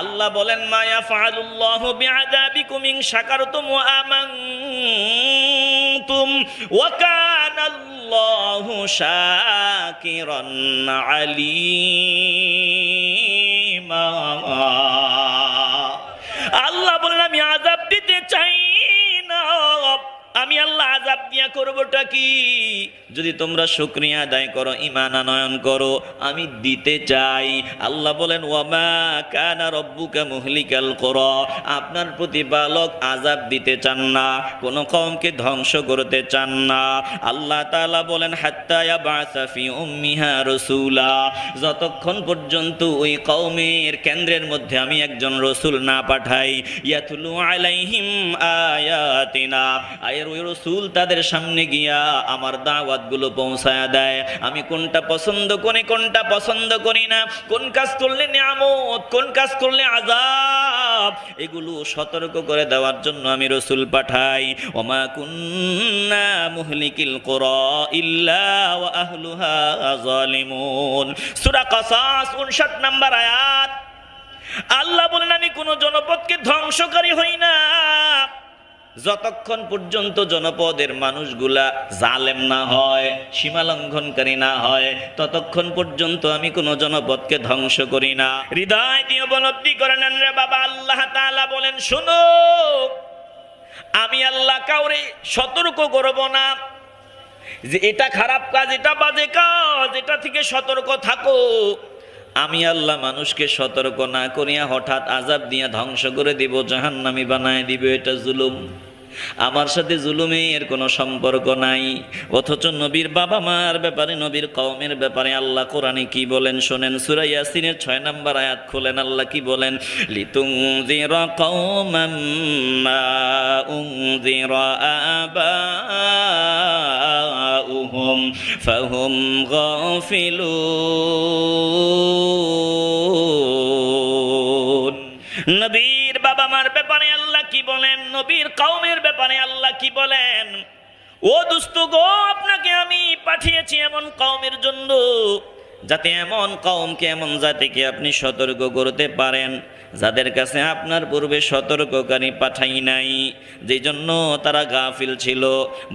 আল্লাহ বলেন মা ইয়াফআলুল্লাহু বিআযাবিকুম ইন শাকারতুম ওয়া আমানতুম ওয়া কানাল্লাহু শাকিরান আলীমা। আল্লাহ বলেন আমি আযাব দিতে চাই না, আমি আল্লাহ আযাব দিয়া করবটা কি? যদি তোমরা শুকরিয়া আদায় করো, ঈমান আনয়ন করো, আমি দিতে চাই। আল্লাহ বলেন ওয়ামা কানা রাব্বুকা মুহলিকাল কুরা, আপনার প্রতিপালক আযাব দিতে চান না, কোন কওমকে ধ্বংস করতে চান না। আল্লাহ তাআলা বলেন হাত্তা ইয়াবাসা ফি উম্মিহা রাসূলা, যতক্ষণ পর্যন্ত ওই কওমের কেন্দ্রের মধ্যে আমি একজন রাসূল না পাঠাই, ইয়াতলু আলাইহিম আয়াতিনা, ওই রাসূল তাদের সামনে গিয়া আমার দাওয়াতগুলো পৌঁছায়া দেয়। আমি কোনটা পছন্দ করি, কোনটা পছন্দ করি না, কোন কাজ করলে নিয়ামত, কোন কাজ করলে আযাব, এগুলো সতর্ক করে দেওয়ার জন্য আমি রাসূল পাঠাই। ওমা কুন্না মুহলিকিল কুরা ইল্লা ওয়া আহলুহা যালিমুন। সূরা কাসাস 59 নম্বর আয়াত। আল্লাহ বলেন আমি কোন জনপদকে ধ্বংসকারী হই না যতক্ষণ পর্যন্ত জনপদের মানুষগুলা জালেম না হয়, সীমা লঙ্ঘনকারী না হয়, ততক্ষণ পর্যন্ত আমি কোনো জনপদকে ধ্বংস করি না। হৃদয় দিয়ে উপলব্ধি করে নেন রে বাবা, আল্লাহ তাআলা বলেন শোনো, আমি আল্লাহ কাউরে সতর্ক করব না যে এটা খারাপ কাজ, এটা বাজে কাজ, এটা থেকে সতর্ক থাকো। আমি আল্লাহ মানুষকে সতর্ক না করিয়া হঠাৎ আযাব দিয়া ধ্বংস করে দিব, জাহান্নামী বানায় দিব, এটা জুলুম। আমার সাথে জুলুমের কোনো সম্পর্ক নাই। অথচ নবীর বাবা মার ব্যাপারে, নবীর কওমের ব্যাপারে আল্লাহ কোরআনে কি বলেন শোনেন। সূরা ইয়াসিনের 6 নম্বর আয়াত খোলেন, আল্লাহ কি বলেন? লিতুনযিরা কওমান মা উনযিরা আবাউহুম ফাহুম গাফিলুন। নবীর বাবা মার ব্যাপারে আল্লাহ কি বলেন, নবীর কওমের ব্যাপারে আল্লাহ কি বলেন? ও দোস্ত গো, আপনাকে আমি পাঠিয়েছি এমন কওমের জন্য, যাতে এমন কওমকে, এমন জাতিকে আপনি সতর্ক করতে পারেন যাদের কাছে আপনার পূর্বে সতর্ককারী পাঠাই নাই, যেই জন্য তারা গাফিল ছিল।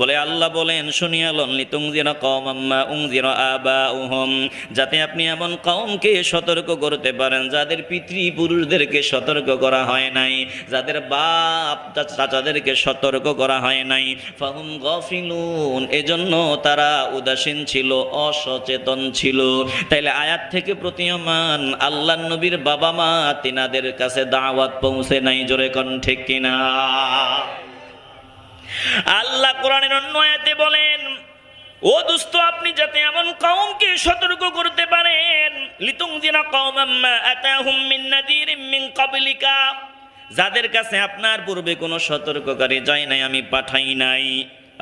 বলে আল্লাহ বলেন শুনিয়ালন লিতুনযিরা কওমান মা উনযিরা আবাউহুম, যাতে আপনি এমন কওমকে সতর্ক করতে পারেন যাদের পিতৃপুরুষদেরকে সতর্ক করা হয় নাই, যাদের বাপ চাচাদেরকে সতর্ক করা হয় নাই। ফাহুম গাফিলুন, এজন্য তারা উদাসীন ছিল, অসচেতন ছিল। তাইলে আয়াত থেকে প্রতীয়মান আল্লাহর নবীর বাবা মা তিনাদের কাছে দাওয়াত পৌঁছে নাই। জোরে কোন ঠিক কিনা? আল্লাহ কোরআনের অন্য আয়াতে বলেন ও দোস্ত, আপনি যাতে এমন কওমকে সতর্ক করতে পারেন, লিতুনযিরা কওমান মা আতাহুম মিন নাযীরিম মিন ক্বাবলিকা, যাদের কাছে আপনার পূর্বে কোনো সতর্ককারী যায় নাই, আমি পাঠাই নাই,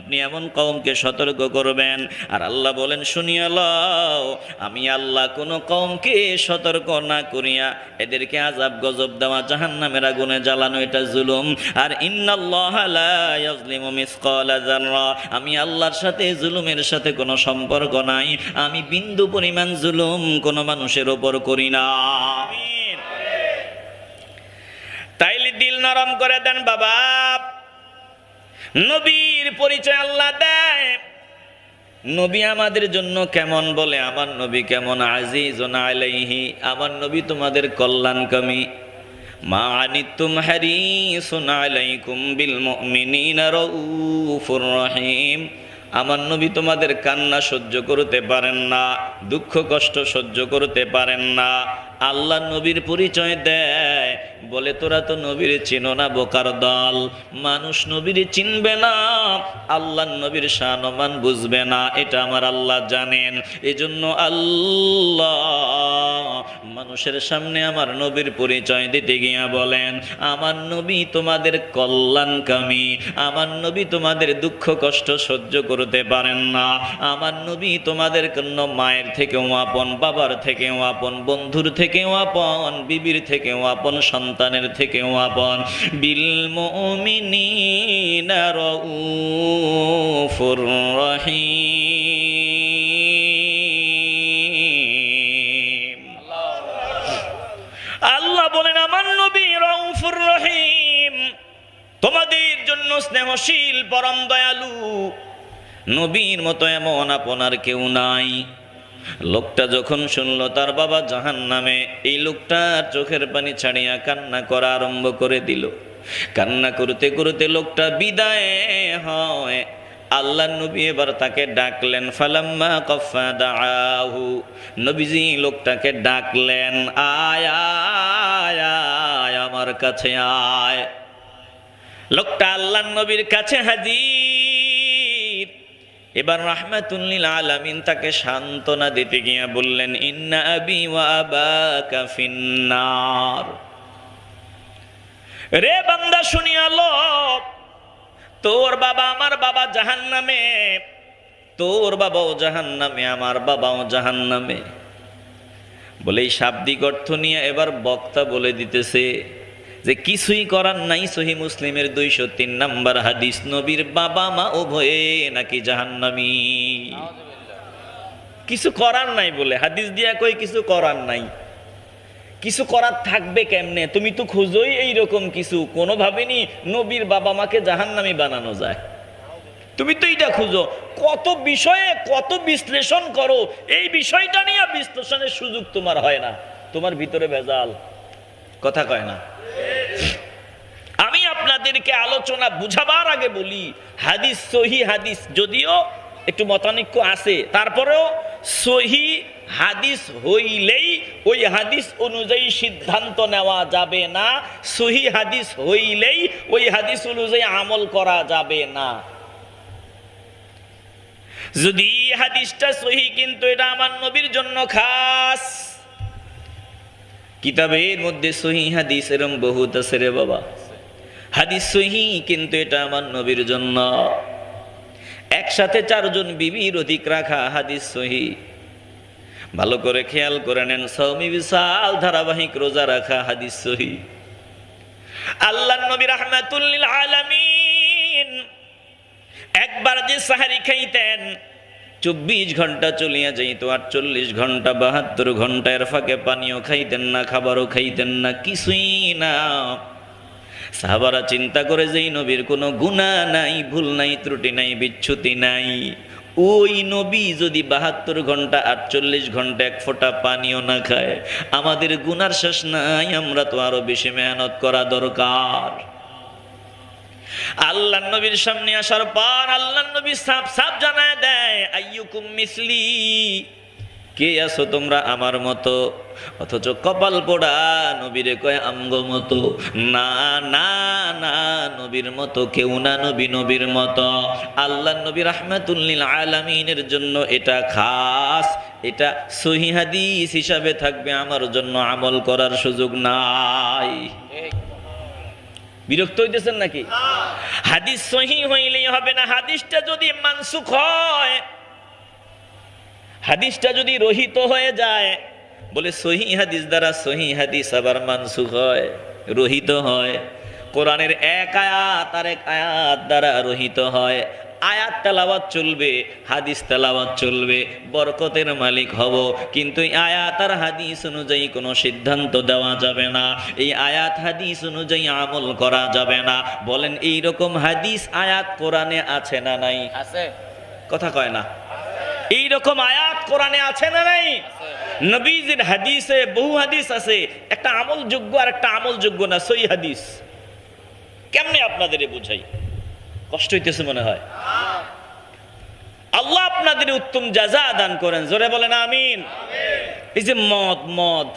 আপনি এমন কওমকে সতর্ক করবেন। আর আল্লাহ বলেন শুনিয়া লও, আমি আল্লাহ কোনো কওমকে সতর্ক না করিয়া এদেরকে আযাব গজব দেওয়া, জাহান্নামের আগুনে জ্বালানো, এটা জুলুম। আর ইন্নাল্লাহা লা ইয়াজলিমু মিসকালা যাররা, আমি আল্লাহর সাথে জুলুমের সাথে কোনো সম্পর্ক নাই, আমি বিন্দু পরিমাণ জুলুম কোনো মানুষের ওপর করি না। আমিন। তাইলে দিল নরম করে দেন বাবা। নবীর পরিচয় আল্লাহ দেয়, নবী আমাদের জন্য কেমন, বলে আমার নবী কেমন? আজিজুন আলাইহি, আমার নবী তোমাদের কল্যাণকামী। মা আনিতুম হারিসুন আলাইকুম বিল মুমিনিনা রাউফুর রহিম, আমার নবী তোমাদের কান্না সহ্য করতে পারেন না, দুঃখ কষ্ট সহ্য করতে পারেন না। আল্লাহ নবীর পরিচয় দেয়, বলে তোরা তো নবীর চিনো না, বোকার দল। মানুষ নবীর চিনবে না, আল্লাহ নবীর শান-মান বুঝবে না, এটা আমার আল্লাহ জানেন। এজন্য আল্লাহ মানুষের সামনে আমার নবীর পরিচয় দিতে গিয়া বলেন আমার নবী তোমাদের কল্যাণকামী, আমার নবী তোমাদের দুঃখ কষ্ট সহ্য করতে পারেন না, আমার নবী তোমাদের জন্য মায়ের থেকেও আপন, বাবার থেকেও আপন, বন্ধুর থেকেও আপন, বিবির থেকেও আপন, সন্তানের থেকেও আপন। বিল মুমিনিনা রাউফুর রহিম। আল্লাহ বলেন আমার স্নেহশীল পরম দয়ালু, নবীর মতো এমন আপনার কেউ নাই। লোকটা যখন শুনলো তার বাবা জাহান্নামে, এই লোকটার চোখের পানি ছাড়িয়া কান্না করা আরম্ভ করে দিল। কান্না করতে করতে লোকটা বিদায় হয়। আল্লাহ নবী এবার তাকে ডাকলেন, ফালাম্মা কফা দাআহু, নবীজি লোকটাকে ডাকলেন, আয় আয় আয় আমার কাছে আয়। লোকটা আল্লাহ নবীর কাছে হাজির। এবার রাহমাতুল লিল আলামিন তাকে সান্ত্বনা দিতে গিয়ে বললেন, ইন্না আবি ওয়া আবাকা ফিন্নার। রে বান্দা শুনিয়া লো, তোর বাবা আমার বাবা জাহান্নামে, তোর বাবাও জাহান্নামে, আমার বাবাও জাহান্নামে। বলে এই শাব্দিক অর্থ নিয়ে এবার বক্তা বলে দিতেছে যে কিছুই করার নাই। সহিহ মুসলিমের 203 নম্বর হাদিস, নবীর বাবা মা উভয়ে নাকি জাহান্নামী। কিছু করার নাই বলে হাদিস দিয়া কই কিছু করার নাই। কিছু করার থাকবে কেমনে? তুমি তো খুঁজোই এইরকম কিছু, কোনোভাবে নি নবীর বাবা মাকে জাহান্নামী বানানো যায়। তুমি তো এটা খুঁজো, কত বিষয়ে কত বিশ্লেষণ করো, এই বিষয়টা নিয়ে বিশ্লেষণের সুযোগ তোমার হয় না, তোমার ভিতরে ভেজাল। কথা কয় না? আমি আপনাদেরকে আলোচনা বুঝাবার আগে বলি, হাদিস সহি হাদিস যদিও একটু মতানৈক্য আছে, তারপরেও সহি হাদিস হইলেই ওই হাদিস অনুযায়ী সিদ্ধান্ত নেওয়া যাবে না, সহি হাদিস হইলেই ওই হাদিস অনুযায়ী আমল করা যাবে না। যদি হাদিসটা সহি, কিন্তু এটা আমার নবীর জন্য খাস। কিতাবের মধ্যে সহি হাদিস এরকম বহুত আছে রে বাবা, হাদিস সহি কিন্তু এটা আমার নবীর জন্য। একসাথে 4 জন বিবির অধিক রাখা হাদিস সহি। ভালো করে খেয়াল করে নেন, সওমি বিশাল ধারাবাহিক রোজা রাখা হাদিস সহি। আল্লাহর নবী রাহমাতুল লিল আলামিন একবার যে সাহারি খাইতেন 24 ঘন্টা চলিয়া যাইত, 48 ঘন্টা 72 ঘন্টার ফাঁকে পানিও খাইতেন না, খাবারও খাইতেন না, কিছুই না। সাহাবারা চিন্তা করে যে নবীর কোনো গুনাহ নাই, ভুল নাই, ত্রুটি নাই, বিচ্যুতি নাই, ওই নবী যদি 72 ঘন্টা 48 ঘন্টা এক ফোঁটা পানিও না খায়, আমাদের গুনার শেষ নাই, আমরা তো আরো বেশি মেহনত করা দরকার। আল্লাহ নবীর সামনে আসার পর আল্লাহ নবী সাফ সাফ জানায় দেয়, আইয়ুকুম মিসলি, কে আছো তোমরা আমার মতো? অথচ কপাল পোড়া নবীরে কয় আমগো মতো। না না না, নবীর মতো কেউ না, নবী নবীর মতো। আল্লাহ নবী রাহমাতুল লিল আলামিনের জন্য এটা খাস, এটা সহিহ হাদিস হিসাবে থাকবে, আমার জন্য আমল করার সুযোগ নাই। বিরক্ত হইতেছেন নাকি? হাদিস সহিহ হইলেই হবে না, হাদিসটা যদি মানসুখ হয়, হাদিসটা যদি রহিত হয়ে যায়, বলে সহিহ হাদিস দ্বারা সহিহ হাদিস আবার মানসুখ হয়, রহিত হয়। কোরআনের এক আয়াত আর এক আয়াত দ্বারা রহিত হয়। আয়াত তেলাওয়াত চলবে, হাদিস তেলাওয়াত চলবে, বরকতের মালিক হব, কিন্তু আয়াত আর হাদিস অনুযায়ী কোনো সিদ্ধান্ত দেওয়া যাবে না, এই আয়াত হাদিস অনুযায়ী আমল করা যাবে না। বলেন এই রকম হাদিস আয়াত কোরআনে আছে না নাই? আছে। কথা কয় না? এই রকম আয়াত কোরআনে আছে না নাই? নবীজির হাদিসে বহু হাদিস আছে, একটা আমলযোগ্য আর একটা আমলযোগ্য না, সহিহ হাদিস। কেমনে আপনাদের বুঝাই? কষ্ট হইতেছে মনে হয়। আল্লাহ আপনাদের উত্তম জাযা দান করেন, জোরে বলেন আমিন। এই যে মদ,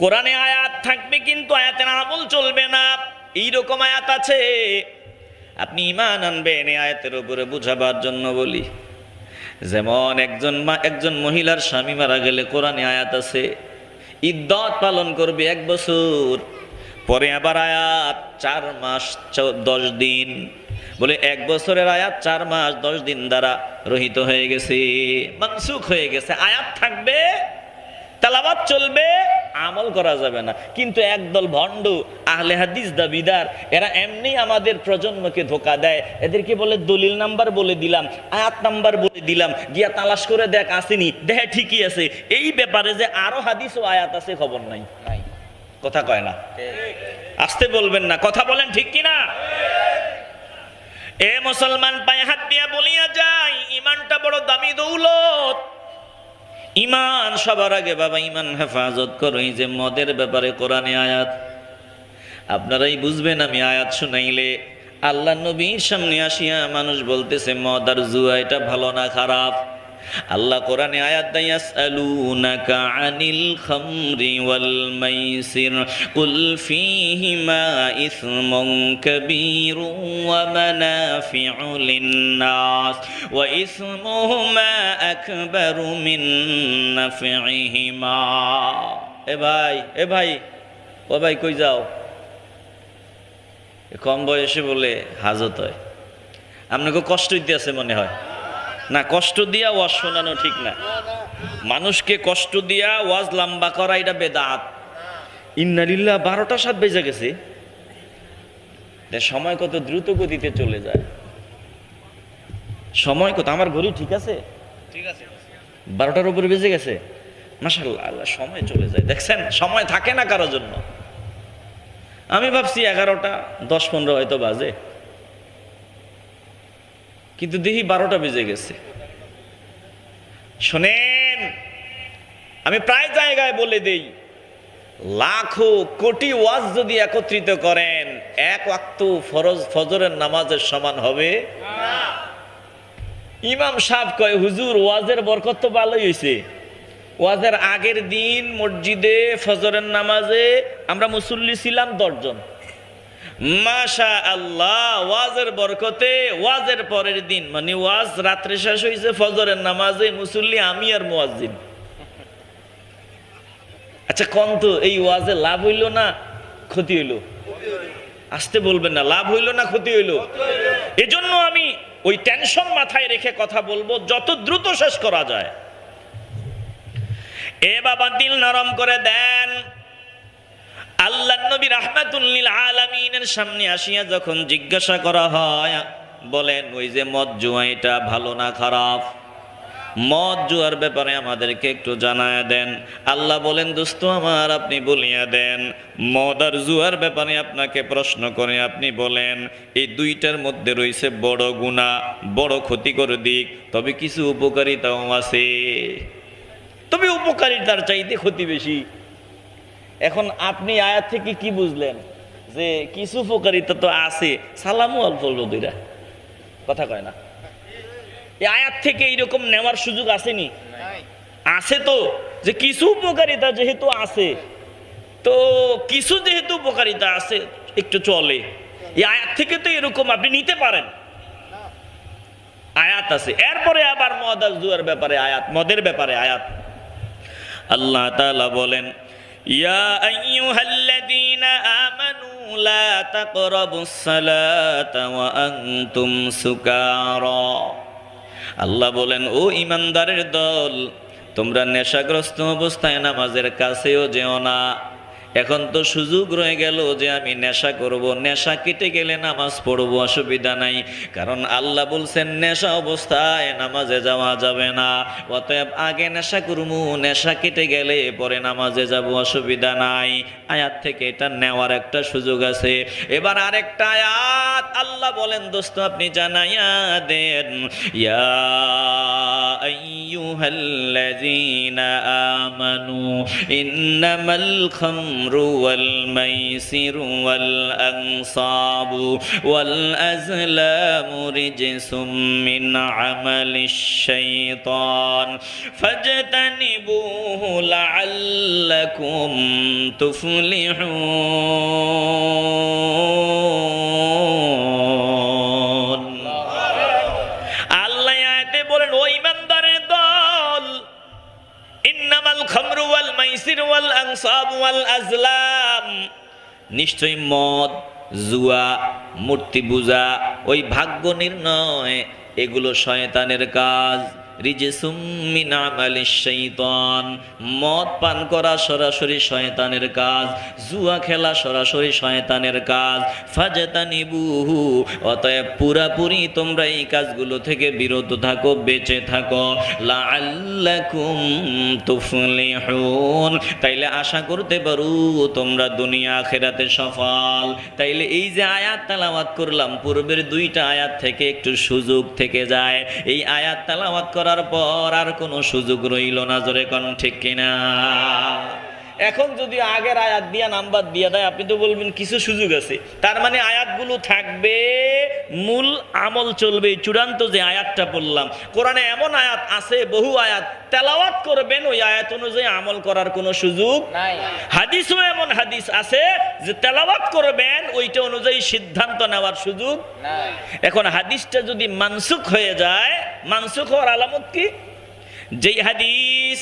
কোরআনে আয়াত থাকবে কিন্তু আয়াতের আমল চলবে না, এইরকম আয়াত আছে। আপনি ঈমান আনবেন এই আয়াতের উপরে বুঝাবার জন্য বলি। যেমন একজন মহিলার স্বামী মারা গেলে কোরআনে আয়াত আছে, ইদ্দত পালন করবে 1 বছর, পরে আবার আয়াত 4 মাস 10 দিন। বলে 1 বছরের আয়াত 4 মাস 10 দিন দ্বারা রহিত হয়ে গেছে, মানসুখ হয়ে গেছে। আয়াত থাকবে, তেলাওয়াত চলবে, আমল করা যাবে না। কিন্তু একদল ভণ্ড আহলে হাদিস দাবিদার, এরা এমনি আমাদের প্রজন্মকে ধোঁকা দেয়। এদেরকে বলে দলিল নাম্বার বলে দিলাম, আয়াত নাম্বার বলে দিলাম, গিয়া তালাশ করে দেখ আসেনি, দেখে ঠিকই আছে। এই ব্যাপারে যে আরো হাদিস ও আয়াত আছে খবর নাই। কথা কয় না? আসতে বলবেন না, কথা বলেন ঠিক কিনা? এ মুসলমান, পায়ে হাত দিয়া বলিয়া যায়, ইমানটা বড় দামি দৌলত। ইমান সবার আগে বাবা, ইমান হেফাজত করো। এই যে মদের ব্যাপারে কোরআনে আয়াত, আপনারাই বুঝবেন আমি আয়াত শুনাইলে। আল্লাহ নবীর সামনে আসিয়া মানুষ বলতেছে মদ আর জুয়া এটা ভালো না খারাপ। আল্লাহ কোরআনে আয়াত দেয়, ইয়াসআলুনাকা আনিল খামরি ওয়াল মাইসির কুল ফীহিমা ইসমুন কাবীরুন ওয়া মানাফিউ লিন-নাস ওয়া ইসমুহুমা আকবারু মিন নাফইহিমা। এ ভাই ও ভাই কই যাও? কম বয়সে বলে হাজত হয়। আপনাকে কষ্ট দিতে আছে মনে হয় না? কষ্ট দিয়া ওয়াজ শোনানো ঠিক না। মানুষকে কষ্ট দিয়া ওয়াজ লম্বা করা এটা বেদাত। ইন্নালিল্লাহ, 12টা 7 বেজে গেছে। সময় কত দ্রুত গতিতে চলে যায়। সময় কত, আমার ঘড়ি ঠিক আছে? ঠিক আছে, 12টার উপরে বেজে গেছে। মাশাআল্লাহ, আল্লাহ সময় চলে যায়। দেখছেন, সময় থাকে না কারোর জন্য। আমি ভাবছি 11টা 10-15 হয়তো বাজে, কিন্তু দেখি 12টা বেজে গেছে। শোনেন, আমি প্রায় জায়গায় বলে দেই, লাখো কোটি ওয়াজ যদি একত্রিত করেন, এক ওয়াক্ত ফজরের নামাজের সমান হবে না। ইমাম সাহেব কয়, হুজুর ওয়াজের বরকত তো ভালোই হয়েছে। ওয়াজের আগের দিন মসজিদে ফজরের নামাজে আমরা মুসল্লি ছিলাম 10 জন। মাশা আল্লাহ, ওয়াজের বরকতে ওয়াজের পরের দিন, মানে ওয়াজ রাত্রে শেষ হয়েছে, ফজরের নামাজে মুসল্লি আমি আর মুয়াজ্জিন। আচ্ছা কোন তো, এই ওয়াজে লাভ হইল না ক্ষতি হইল? আসতে বলবেন না, লাভ হইল না ক্ষতি হইল? এজন্য আমি ওই টেনশন মাথায় রেখে কথা বলবো, যত দ্রুত শেষ করা যায়। এ বাবা, দিল নরম করে দেন। আল্লাহ নবী রাহমাতুল লিল আলামিনের সামনে আসিয়া যখন জিজ্ঞাসা করা হয়, বলেন ওই যে মদ জুয়া এটা ভালো না খারাপ? মদ জুয়ার ব্যাপারে আমাদেরকে একটু জানায় দেন। আল্লাহ বলেন, দোস্ত আমার, আপনি বলিয়া দেন, মদ আর জুয়ার ব্যাপারে আপনাকে প্রশ্ন করে আপনি বলেন, এই দুইটার মধ্যে রয়েছে বড় গুনাহ, বড় ক্ষতিকর দিক, তবে কিছু উপকারিতাও আছে। তবে উপকারিতার চাইতে ক্ষতি বেশি। এখন আপনি আয়াত থেকে কি বুঝলেন? যে কিছু উপকারিতা তো আছে, সালামও অল্প অল্প দুইটা, কথা কয় না। এই আয়াত থেকে এইরকম নেওয়ার সুযোগ আসেনি? আছে তো, যে কিছু উপকারিতা যেহেতু আছে, তো কিছু যেহেতু উপকারিতা আছে একটু চলে, এই আয়াত থেকে তো এরকম আপনি নিতে পারেন। আয়াত আছে। এরপরে আবার মদ আর জুয়ার ব্যাপারে আয়াত, মদের ব্যাপারে আয়াত। আল্লাহ তাআলা বলেন, ইয়া আইয়ুহাল্লাযীনা আমানু লা তাকরাবুস সালাতা ওয়া আনতুম সুকারা। আল্লাহ বলেন, ও ঈমানদারের দল, তোমরা নেশাগ্রস্ত অবস্থায় নামাজের কাছেও যেও না। এখন তো সুযোগ রয়ে গেল যে আমি নেশা করব, নেশা কেটে গেলে নামাজ পড়ব, অসুবিধা নাই। কারণ আল্লাহ বলছেন নেশা অবস্থায় নামাজে যাওয়া যাবে না। অতএব আগে নেশা করবো, নেশা কেটে গেলে পরে নামাজে যাব, অসুবিধা নাই। আয়াত থেকে এটা নেওয়ার একটা সুযোগ আছে। এবার আরেকটা আয়াত আল্লাহ বলেন, দোস্ত আপনি জানাইয়া দেন, ইয়া আইয়ুহাল্লাযীনা আমানু ইন্নামাল খামরু ওয়াল মাইসিরু ওয়াল আনসাবু ওয়াল আজলামু রিজসুম মিন আমালিশ শাইতান ফাজতানিবুহু লাআল্লাকুম তুফলিহুন। আল্লাহ আয়াতে বলেন, ও ঈমানদারের দল, ইন্নামাল খামরু ওয়াল মাইসির ওয়াল আনসাব ওয়াল আজলাম, নিশ্চয় মদ, জুয়া, মূর্তি পূজা, ওই ভাগ্য নির্ণয়, এগুলো শয়তানের কাজ। রিজসুম মিন আমালিশ শাইতান, মদ পান করা সরাসরি শয়তানের কাজ, জুয়া খেলা সরাসরি শয়তানের কাজ। ফাজতানিবুহু, অতএব পুরাপুরি তোমরা এই কাজগুলো থেকে বিরত থাকো, বেঁচে থাকো। লাআল্লাকুম তুফলিহুন, তাইলে আশা করতে পারো তোমরা দুনিয়া আখিরাতে সফল। তাইলে এই যে আয়াত তেলাওয়াত করলাম, পূর্বের দুইটা আয়াত থেকে একটু সুযোগ থেকে যায়। এই আয়াত তেলাওয়াত করার পর আর কোনো সুযোগ রইল না, জোরে কোন ঠিক কিনা? এখন যদি আগের আয়াত দিয়া নাম্বার দিয়ে দেয়, আপনি তো বলবেন কিছু সুযোগ আছে। তার মানে আয়াতগুলো থাকবে, মূল আমল চলবে। চূড়ান্ত যে আয়াতটা পড়লাম, কোরআনে এমন আয়াত আছে, বহু আয়াত তেলাওয়াত করবেন, ওই আয়াত অনুযায়ী আমল করার কোনো সুযোগ নাই। হাদিসও এমন হাদিস আছে যে তেলাওয়াত করবেন, ওইটা অনুযায়ী সিদ্ধান্ত নেওয়ার সুযোগ নাই। এখন হাদিসটা যদি মানসুখ হয়ে যায়, মানসুখ হওয়ার আলামত কি? যেই হাদিস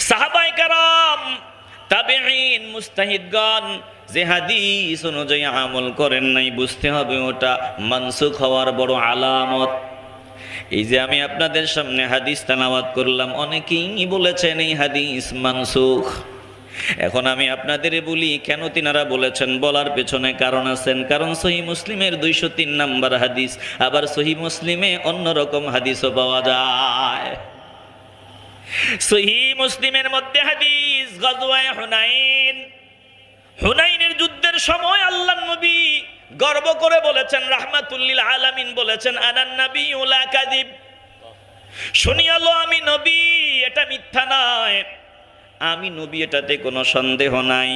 সাহাবায়ে কেরাম, তাবেঈন, মুজতাহিদগণ যে হাদিস অনুযায়ী আমল করেন নাই, বুঝতে হবে ওটা মানসুখ হওয়ার বড় আলামত। এই যে আমি আপনাদের সামনে হাদিস তেলাওয়াত করলাম, অনেকেই বলেছেন এই হাদিস মানসুখ। এখন আমি আপনাদের বলি কেন তিনারা বলেছেন। বলার পেছনে কারণ আছেন। কারণ সহিহ মুসলিমের 203 নম্বর হাদিস, আবার সহিহ মুসলিমে অন্যরকম হাদিসও পাওয়া যায়। সহিহ মুসলিমের মধ্যে হাদিস, গজওয়ায়ে হুনাইন, হুনাইনের যুদ্ধের সময় আল্লাহর নবী গর্ব করে বলেছেন, রাহমাতুল লিল আলামিন বলেছেন, আনান নাবিয়্যু লা কাযিব, শুনিয়ালো আমি নবী, এটা মিথ্যা নয়, আমি নবী, এটাতে কোনো সন্দেহ নাই।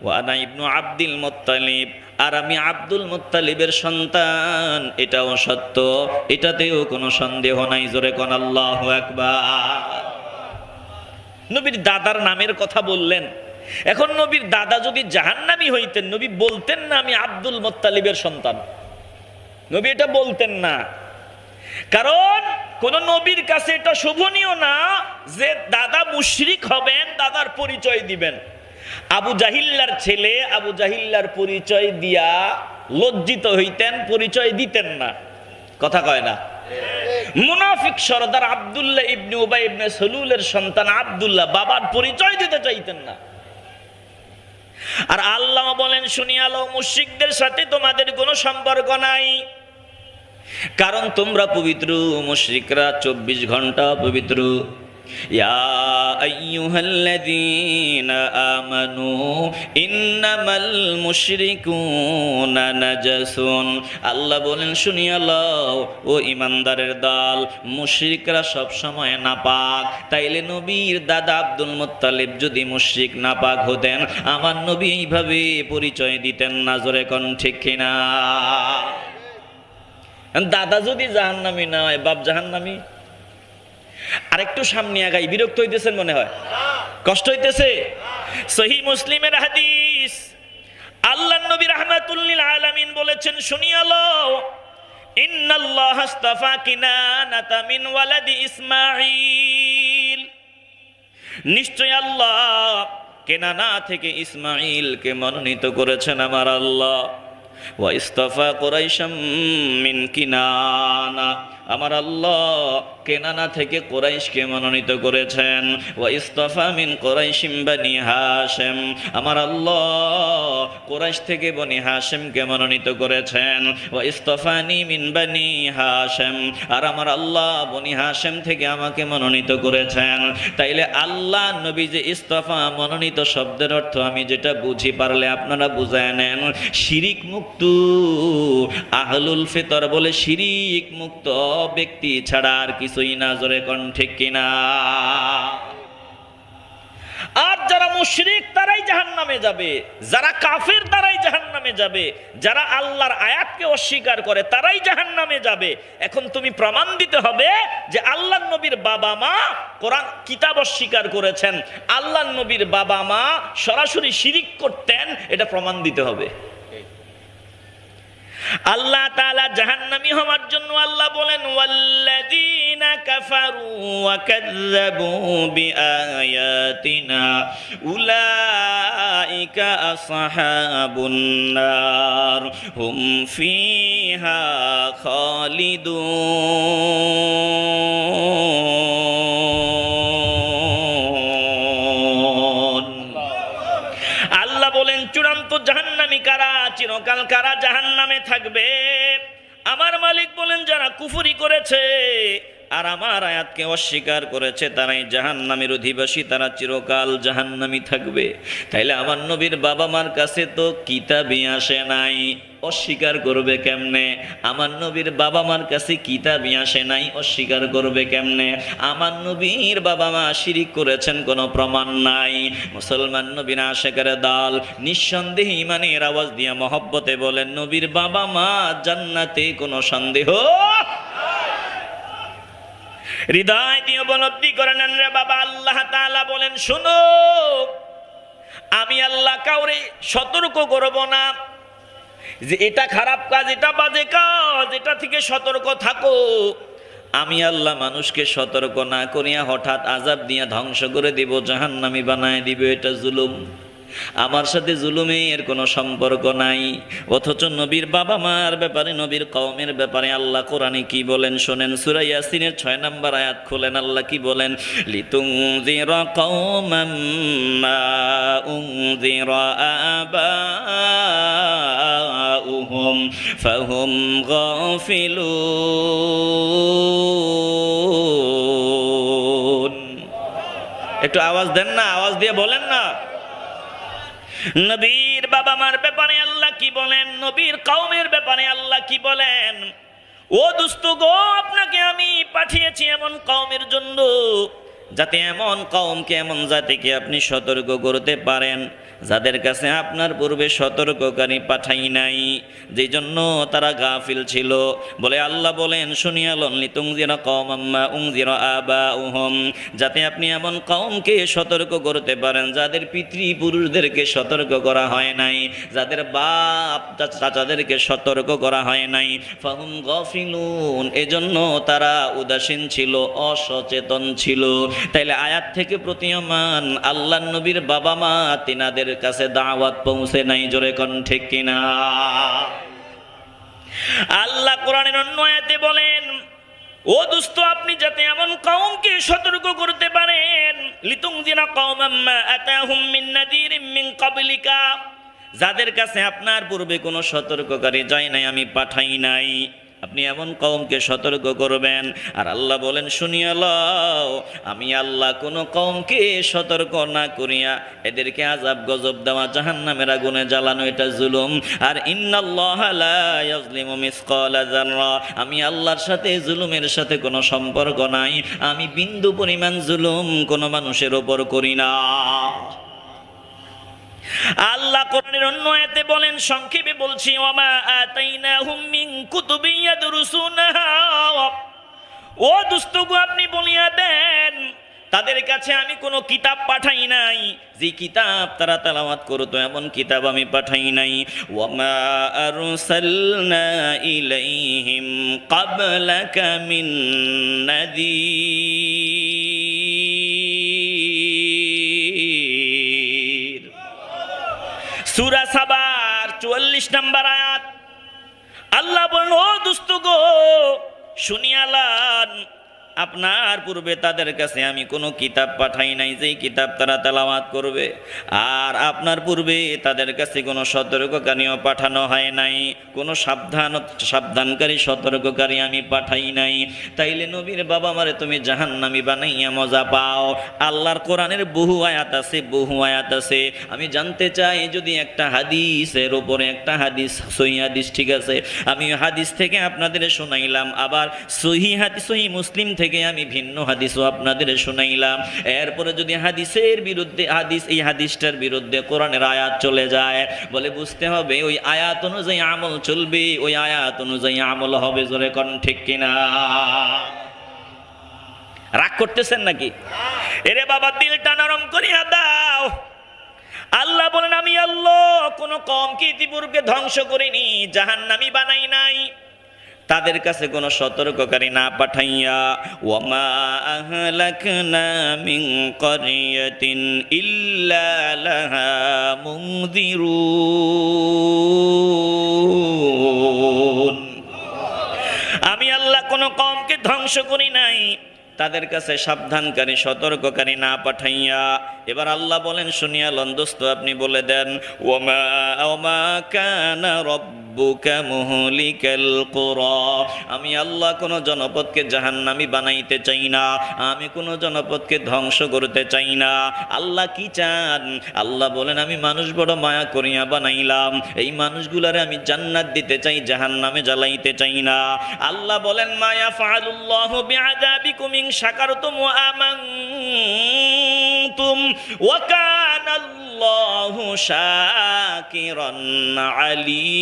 ওয়া আনা ইবনু আব্দুল মুত্তালিব, আর আমি আব্দুল মুত্তালিবের সন্তান, এটাও সত্য, এটাতেও কোনো সন্দেহ নাই। জোরে কোন আল্লাহু আকবার। নবীর দাদার নামের কথা বললেন। এখন নবীর দাদা যদি জাহান্নামী হইতেন, নবী বলতেন না আমি আব্দুল মুত্তালিবের সন্তান, নবী এটা বলতেন না। কারণ কোন নবীর কাছে এটা শোভনীয় না যে দাদা মুশরিক হবেন, দাদার পরিচয় দিবেন। আবু জাহিল্লার ছেলে আবু জাহিল্লার পরিচয় দিয়া লজ্জিত হইতেন, পরিচয় দিতেন না। কথা কয় না? মুনাফিক সরদার আব্দুল্লাহ ইবনে উবাই ইবনে সালুলের সন্তান আব্দুল্লাহ বাবার পরিচয় দিতে চাইতেন না। আর আল্লাহ বলেন, শুনিয়ালো, মুশরিকদের সাথে তোমাদের কোনো সম্পর্ক নাই, কারণ তোমরা পবিত্র, মুশরিকরা 24 ঘন্টা পবিত্র। ইয়া আইয়ুহাল্লাযীনা আমানু ইন্নামাল মুশরিকুনা নাজাসুন, আল্লাহ বলেন শুনিয়া লও ও ইমানদারের দল, মুশরিকরা সব সময় নাপাক। তাইলে নবীর দাদা আব্দুল মুত্তালিব যদি মুশরিক নাপাক হতেন, আমার নবী এইভাবে পরিচয় দিতেন না। জোরে কোন ঠিক কিনা? দাদা যদি জাহান্নামী না হয়, বাপ জাহান্নামী। আরেকটু সামনে আগাই, বিরক্ত হইতেছেন মনে হয়, কষ্ট হইতেছে? সহিহ মুসলিমের হাদিস, আল্লাহর নবী রাহমাতুল লিল আলামিন বলেছেন, শুনিয়া লও, ইন্নাল্লাহ আস্তাফা কিনানাতা মিন ওয়ালাদি ইসমাঈল, নিশ্চয় আল্লাহ কেনানা থেকে ইসমাঈলকে মনোনীত করেছেন আমার আল্লাহ। ওয়া ইস্তাফা কুরাইশাম মিন কিনানা, আমার আল্লাহ কেনানা থেকে কুরাইশকে মনোনীত করেছেন। ওয়া ইস্তাফা মিন কুরাইশিম বনি হাশিম, আমার আল্লাহ কুরাইশ থেকে বনি হাশিমকে মনোনীত করেছেন। ওয়া ইস্তাফানি মিন বনি হাশিম, আর আমার আল্লাহ বনি হাশিম থেকে আমাকে মনোনীত করেছেন। তাইলে আল্লাহ নবী যে ইস্তাফা, মনোনীত শব্দের অর্থ আমি যেটা বুঝি, পারলে আপনারা বুঝায় নেন। শিরিক মুক্ত আহলুল ফিতর বলে, শিরিক মুক্ত ব্যক্তি ছাড়া আর কিছুই না। জোরে কোন ঠিক কিনা? আর যারা মুশরিক তারাই জাহান্নামে যাবে, যারা কাফের তারাই জাহান্নামে যাবে, যারা আল্লাহর আয়াতকে অস্বীকার করে তারাই জাহান্নামে যাবে। এখন তুমি প্রমাণ দিতে হবে যে আল্লাহর নবীর বাবা মা কোরআন কিতাব অস্বীকার করেছেন, আল্লাহর নবীর বাবা মা সরাসরি শিরিক করতেন, এটা প্রমাণ দিতে হবে। আল্লাহ তাআলা জাহান্নামী হওয়ার জন্য আল্লাহ বলেন, ওয়াল্লাযীনা কাফারু ওয়া কাযযাবু বিআয়াতিনা উলাইকা আসহাবুন নার হুম ফিহা খালিদুন। বলেন চূড়ান্ত জাহান্নামী কারা, চিরকাল কারা জাহান্নামে থাকবে? আমার মালিক বলেন যারা কুফরি করেছে আর আমার আয়াতকে অস্বীকার করেছে তারাই জাহান্নামের অধিবাসী, তারা চিরকাল জাহান্নামী থাকবে। তাইলে আমার নবীর বাবা মার কাছে তো কিতাবই আসে নাই, অস্বীকার করবে কেমনে? আমার নবীর বাবা মার কাছে কিতাবই আসে নাই, অস্বীকার করবে কেমনে? আমার নবীর বাবা মা শিরিক করেছেন কোনো প্রমাণ নাই। মুসলমান নবীর আশেকের দল নিঃসন্দেহে ইমানের আওয়াজ দিয়ে মহব্বতে বলেন নবীর বাবা মা জান্নাতে, কোনো সন্দেহ। হৃদয় দিয়ে উপলব্ধি করে নেন রে বাবা। আল্লাহ তাআলা বলেন শোনো, আমি আল্লাহ কাউরে সতর্ক করব না যে এটা খারাপ কাজ, এটা বাজে কাজ, এটা থেকে সতর্ক থাকো। আমি আল্লাহ মানুষকে সতর্ক না করিয়া হঠাৎ আযাব দিয়া ধ্বংস করে দিব, জাহান্নামী বানায় দিব, এটা জুলুম। আমার সাথে জুলুমের কোনো সম্পর্ক নাই। অথচ নবীর বাবা মার ব্যাপারে, নবীর কওমের ব্যাপারে আল্লাহ কোরআনে কি বলেন শোনেন। সূরা ইয়াসিনের 6 নম্বর আয়াত খুলেন, আল্লাহ কি বলেন? লিতুনযিরা কওমান মা উনযিরা আবাউহুম ফাহুম গাফিলুন। একটু আওয়াজ দেন না, আওয়াজ দিয়ে বলেন না। নবীর বাবা মার ব্যাপারে আল্লাহ কি বলেন, নবীর কওমের ব্যাপারে আল্লাহ কি বলেন? ও দোস্ত গো, আপনাকে আমি পাঠিয়েছি এমন কওমের জন্য যাতে এমন কওমকে, এমন জাতিকে আপনি সতর্ক করতে পারেন যাদের কাছে আপনার পূর্বে সতর্ককারী পাঠাই নাই, যেই জন্য তারা গাফিল ছিল। বলে আল্লাহ বলেন শুনিয়ালন লিতুনযিরা কওমান মা উনযিরা আবাউহুম, যাতে আপনি এমন কওমকে সতর্ক করতে পারেন যাদের পিতৃপুরুষদেরকে সতর্ক করা হয় নাই, যাদের বাপ চাচাদেরকে সতর্ক করা হয় নাই। ফাহুম গাফিলুন, এজন্য তারা উদাসীন ছিল, অসচেতন ছিল। তাইলে আয়াত থেকে প্রতীয়মান আল্লাহর নবীর বাবা মা তিনাদের কাছে দাওয়াত পৌঁছে নাই। জোরে কোন ঠিক কিনা? আল্লাহ কোরআনের অন্য আয়াতে বলেন ও দোস্ত, আপনি যাতে এমন কওমকে সতর্ক করতে পারেন, লিতুনযিরা কওমান মা আতাহুম মিন নাযীরিম মিন ক্বাবলিকা, যাদের কাছে আপনার পূর্বে কোনো সতর্ককারী যায় নাই, আমি পাঠাই নাই, আপনি এমন কওমকে সতর্ক করবেন। আর আল্লাহ বলেন শুনিয়া লও, আমি আল্লাহ কোনো কওমকে সতর্ক না করিয়া এদেরকে আযাব গজব দেওয়া, জাহান্নামের আগুনে জ্বালানো, এটা জুলুম। আর ইন্নাল্লাহা লা ইয়াজলিমু মিসকালা যাররা, আমি আল্লাহর সাথে জুলুমের সাথে কোনো সম্পর্ক নাই, আমি বিন্দু পরিমাণ জুলুম কোনো মানুষের ওপর করি না। আল্লাহ কোরআনের অন্য আয়াতে বলেন, সংক্ষেপে বলছি, ওয়ামা আতাইনাহুম মিন কুতুবিন ইয়াদরুসুনাহা, ও দোস্ত গো, আপনি বলিয়া দেন তাদের কাছে আমি কোনো কিতাব পাঠাই নাই, যে কিতাব তারা তেলাওয়াত করতো এমন কিতাব আমি পাঠাই নাই। ওয়ামা আরসালনা ইলাইহিম ক্বাবলাকা মিন নাযীর। সূরা সাবার 44 নম্বর আয়াত। আল্লাহ বলেন ও দোস্ত গো, শুনিয়ালান, আপনার পূর্বে তাদের কাছে আমি কোনো কিতাব পাঠাই নাই যে কিতাব তারা তেলাওয়াত করবে, আর আপনার পূর্বে তাদের কাছে কোনো সতর্ককারীও পাঠানো হয় নাই, কোনো সাবধানকারী সতর্ককারী আমি পাঠাই নাই। তাইলে নবীর বাবা মারে তুমি জাহান্নামী বানাইয়া মজা পাও। আল্লাহর কোরআনের বহু আয়াত আছে, বহু আয়াত আছে। আমি জানতে চাই যদি একটা হাদিসের ওপরে একটা হাদিস, সহিহ হাদিস, ঠিক আছে, আমি হাদিস থেকে আপনাদের শোনাইলাম, আবার সহিহ হাদিস, সহিহ মুসলিম থেকে আমি ভিন্ন হাদিসও আপনাদের শোনাইলাম। এরপরে যদি হাদিসের বিরুদ্ধে, এই হাদিসটার বিরুদ্ধে কোরআনের আয়াত চলে যায়, বলে বুঝতে হবে ওই আয়াত অনুযায়ী আমল চলবে, ওই আয়াত অনুযায়ী আমল হবে। জোরে কোন ঠিক কিনা? রাগ করতেছেন নাকি? এরে বাবা, দিলটা নরম করিয়া দাও। আল্লাহ বলেন আমি আল্লাহ কোন কওমকে ইতিপূর্বে ধ্বংস করিনি, জাহান্নামী বানাই নাই, তাদের কাছে কোনো সতর্ককারী না পাঠাইয়া। ওয়ামা আহলাকনা মিন ক্বরিয়াতিন ইল্লা লাহা মুনযিরুন, আমি আল্লাহ কোনো কওমকে ধ্বংস করি নাই তাদের কাছে সাবধানকারী সতর্ককারী না পাঠাইয়া এবার আল্লাহ বলেন শুনিয়া লন্দস্ত আপনি বলে দেন ওমা কানা রব্বুকা মুহলিকাল কুরা, আমি আল্লাহ কোন জনপদকে জাহান্নামী বানাইতে চাই না, আমি কোন জনপদকে ধ্বংস করতে চাই না। আল্লাহ কি চান? আল্লাহ বলেন আমি মানুষ বড় মায়া করিয়া বানাইলাম, এই মানুষগুলারে আমি জান্নাত দিতে চাই, জাহান্নামে জ্বালাইতে চাই না। আল্লাহ বলেন মায়া ফাআলুল্লাহু বিআযাবিকুম ইন শাকারতুম ওয়া আমানতুম ওয়া কানাল্লাহু শাকিরান আলীমা।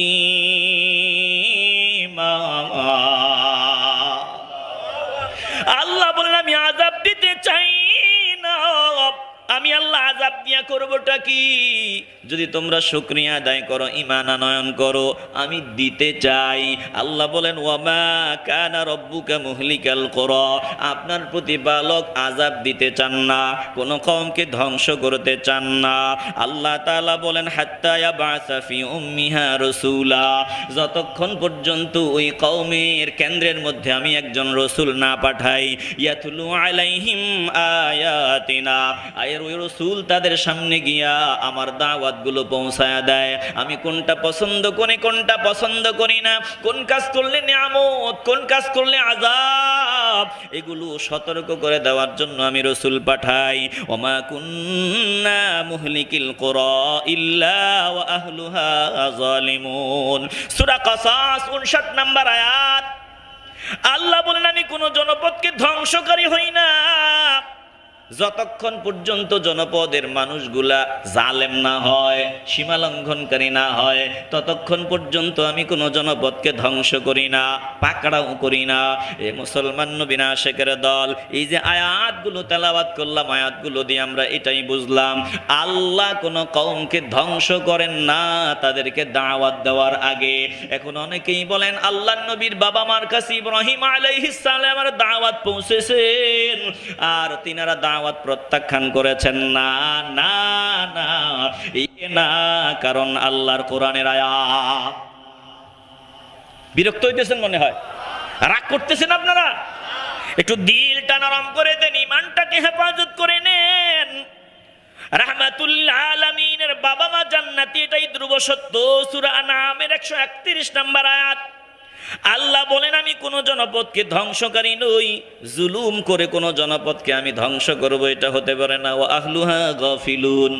আল্লাহ বলেন আমি আযাব দিতে চাই না, আমি আল্লাহ আযাব দিয়া করবোটা কি? যদি তোমরা শুকরিয়া আদায় করো, ঈমান আনয়ন করো, আমি দিতে চাই। আল্লাহ বলেন ওয়ামা কানা রব্বুকা মুহলিকাল কুরা, আপনার প্রতিপালক আযাব দিতে চান না, কোন কওমকে ধ্বংস করতে চান না। আল্লাহ তাআলা বলেন হাত্তা ইয়াবাসা ফি উম্মিহা রাসূলা, যতক্ষণ পর্যন্ত ওই কওমের কেন্দ্রের মধ্যে আমি একজন রাসূল না পাঠাই, ইয়াতুলু আলাইহিম আয়াতিনা, ওই রাসূল তাদের সামনে গিয়া আমার দাওয়াতগুলো পৌঁছায়া দেয়, আমি কোনটা পছন্দ করি কোনটা পছন্দ করি না, কোন কাজ করলে নিয়ামত কোন কাজ করলে আযাব, এগুলো সতর্ক করে দেওয়ার জন্য আমি রাসূল পাঠাই। ওমা কুন্না মুহলিকিল কুরা ইল্লা ওয়া আহলুহা যালিমুন, সূরা কাসাস 59 নম্বর আয়াত। আল্লাহ বলেন আমি কোন জনপদকে ধ্বংসকারী হই না যতক্ষণ পর্যন্ত জনপদের মানুষগুলা জালেম না হয়, সীমা লঙ্ঘনকারী না হয়, ততক্ষণ পর্যন্ত আমি কোনো জনপদকে ধ্বংস করি না, পাকড়াও করি না। এ মুসলমান নবীর আশিকের দল, এই যে আয়াতগুলো তেলাওয়াত করলাম, আয়াতগুলো দিয়ে আমরা এটাই বুঝলাম আল্লাহ কোনো কওমকে ধ্বংস করেন না তাদেরকে দাওয়াত দেওয়ার আগে। এখন অনেকেই বলেন আল্লাহর নবীর বাবা মার কাছে ইব্রাহিম আলাইহিস সালামের দাওয়াত পৌঁছেছেন আর তিনারা দাওয়াত প্রত্যাখ্যান করেছেন। না না না, না, কারণ আল্লাহর কোরআনের আয়াত। বিরক্ত হইতেছেন মনে হয়, রাগ করতেছেন আপনারা? একটু দিলটা নরম করে দেন, ইমানটাকে হেফাজত করে নেন। রাহমাতুল আলামিনের বাবা মা জান্নাতি, এটাই ধ্রুব সত্য। সূরা আনআমের 131 নম্বর আয়াত। আল্লাহ বলেন আমি কোন জনপদকে ধ্বংসকারী নই, জুলুম করে কোন জনপদকে আমি ধ্বংস করব এটা হতে পারে না। ওয়া আহলুহা গাফিলুন,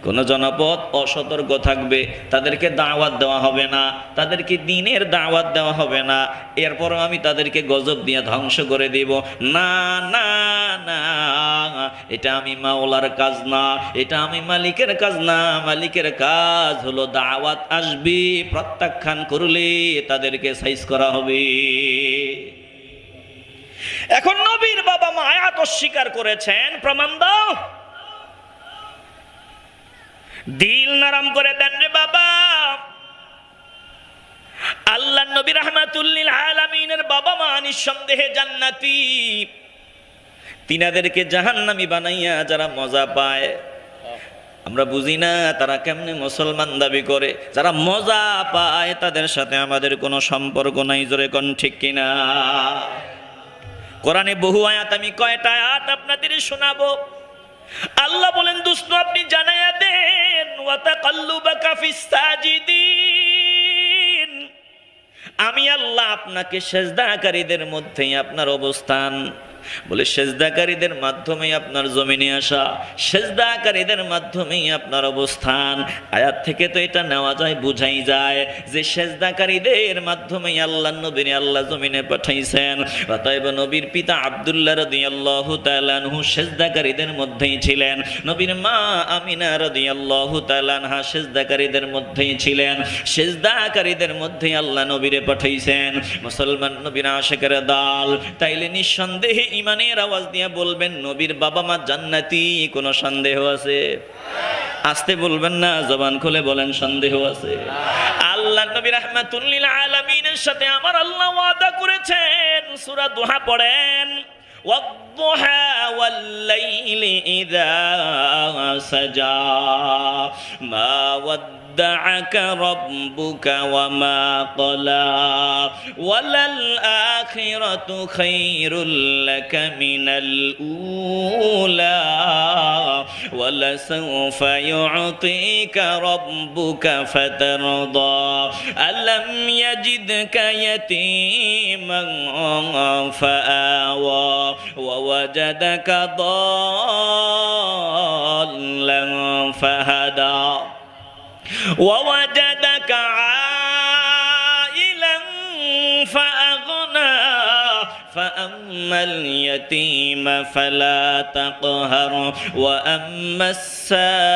কোন জনপদ অসতর্ক থাকবে, তাদেরকে দাওয়াত দেওয়া হবে না, তাদেরকে দ্বীনের দাওয়াত দেওয়া হবে না, এরপর আমি তাদেরকে গজব দিয়ে ধ্বংস করে দিব। না না না, এটা আমি মাওলার কাজ না, এটা আমি মালিকের কাজ না। মালিকের কাজ হলো দাওয়াত আসবে, প্রত্যাখ্যান করলে তাদেরকে সাইজ করা হবে। এখন নবীর বাবা মা আয়াত অস্বীকার করেছেন, প্রমাণ দাও। দিল নরম করে দেন রে বাবা। আল্লাহ নবী রাহমাতুল লিল আলামিনের বাবা মা নিঃসন্দেহে জান্নাতি, তিনাদেরকে জাহান্নামী বানাইয়া যারা মজা পায়, আমরা বুঝি না তারা কেমনে মুসলমান দাবি করে। যারা মজা পায় তাদের সাথে আমাদের কোনো সম্পর্ক নাই, জোরে কোন ঠিক কিনা? কোরআনে বহু আয়াত, আমি কয়টা আয়াত আপনাদের শোনাবো। আল্লাহ বলেন দোস্ত আপনি জানায়া দেন ওয়া তাকাল্লুবাকা ফিস সাজিদিন, আমি আল্লাহ আপনাকে সেজদাকারীদের মধ্যেই আপনার অবস্থান। বলে সেজদাকারীদের মাধ্যমেই আপনার জমিনে আসা, সেজদাকারীদের মাধ্যমেই আপনার অবস্থান। আয়াত থেকে তো এটা নেওয়া যায়, বুঝাই যায় যে সেজদাকারীদের মাধ্যমেই আল্লাহ নবীর আল্লাহ জমিনে পাঠাইছেন। অতএব নবীর পিতা আব্দুল্লাহ রাদিয়াল্লাহু তাআলা আনহু সেজদাকারীদের মধ্যেই ছিলেন, নবীর মা আমিনা রাদিয়াল্লাহু তাআলা আনহা সেজদাকারীদের মধ্যেই ছিলেন। সেজদাকারীদের মধ্যেই আল্লাহ নবীরে পাঠাইছেন। মুসলমান নবীর আশিকের দল, তাইলে নিঃসন্দেহে ইমানের আওয়াজ দিয়ে বলবেন নবীর বাবা মা জান্নাতি। কোনো সন্দেহ আছে? আস্তে বলবেন না, জবান খুলে বলেন সন্দেহ আছে? আল্লাহ নবী রাহমাতুল লিল আলামিনের সাথে আমার আল্লাহ ওয়াদা করেছেন। সূরা দুহা পড়েন, والضحى والليل إذا سجى ما ودعك ربك وما قلى وللآخرة خير لك من الأولى ولسوف يعطيك ربك فترضى ألم يجدك يتيما فآوى ووجدك ضالا فهدى ووجدك عائلا فأغنى فأما اليتيم فلا تقهر وأما السائل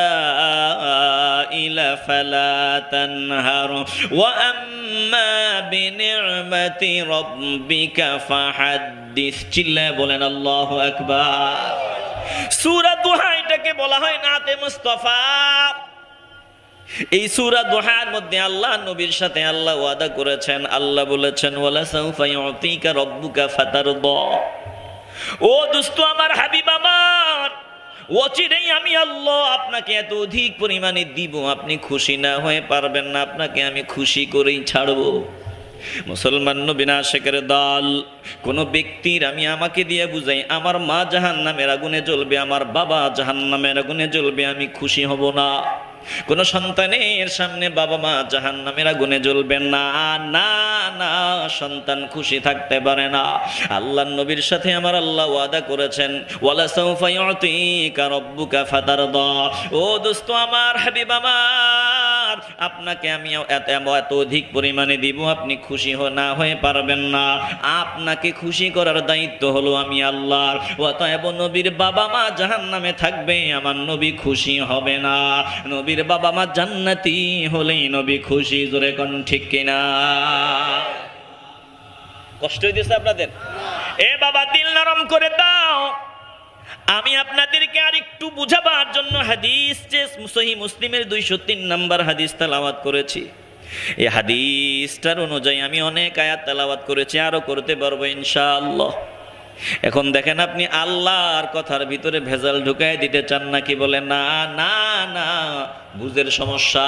فلا تنهر وأما بنعمة ربك فحدث চিল্লায়ে বলেন আল্লাহু আকবার। সূরা দুহা এটাকে বলা হয় নাতে মুস্তাফা। এই সূরা দুহার মধ্যে আল্লাহ নবীর সাথে আল্লাহ ওয়াদা করেছেন, আল্লাহ বলেছেন ওয়ালা সাউফা ইউতিকা রাব্বুকা ফাতারদা। ও দোস্ত আমার, হাবিব আমার, অচিরেই আমি আল্লাহ আপনাকে এত অধিক পরিমাণে দিব, আপনি খুশি না হয়ে পারবেন না, আপনাকে আমি খুশি করেই ছাড়বো। মুসলমান নবী না আশিকের দল, কোন ব্যক্তির আমি আমাকে দিয়ে বুঝাই আমার মা জাহান্নামের আগুনে জ্বলবে, আমার বাবা জাহান্নামের আগুনে জ্বলবে, আমি খুশি হব না। কোন সন্তানের সামনে বাবা মা জাহান্নামের আগুনে জ্বলবেন না, না না, সন্তান খুশি থাকতে পারে না। আল্লাহর নবীর সাথে আমার আল্লাহ ওয়াদা করেছেন ওয়ালা সাউফা ইউতিকা রাব্বুকা ফাতারদা। ও দোস্ত আমার, হাবিব আমার, আপনাকে আমি এত অধিক পরিমাণে দিব, আপনি খুশি না হয়ে পারবেন না। আপনাকে খুশি করার দায়িত্ব হলো আমি আল্লাহর। অতএব নবীর বাবা মা জাহান্নামে থাকবে, আমার নবী খুশি হবে না। নবীর বাবা মা জান্নাতি হলেই নবী খুশি। জোরে কোন ঠিক কিনা? কষ্ট হইতেছে আপনাদের? এ বাবা, দিল নরম করে দাও। আমি আপনাদেরকে আর একটু বুঝাবার জন্য হাদিস, সহিহ মুসলিমের 203 নম্বর হাদিস তেলাওয়াত করেছি। এই হাদিসটার অনুযায়ী আমি অনেক আয়াত তেলাওয়াত করেছি, আরো করতে পারবো ইনশাআল্লাহ। এখন দেখেন, আপনি আল্লাহর কথার ভিতরে ভেজাল ঢুকাই দিতে চান নাকি? বলে না না না, বুঝের সমস্যা।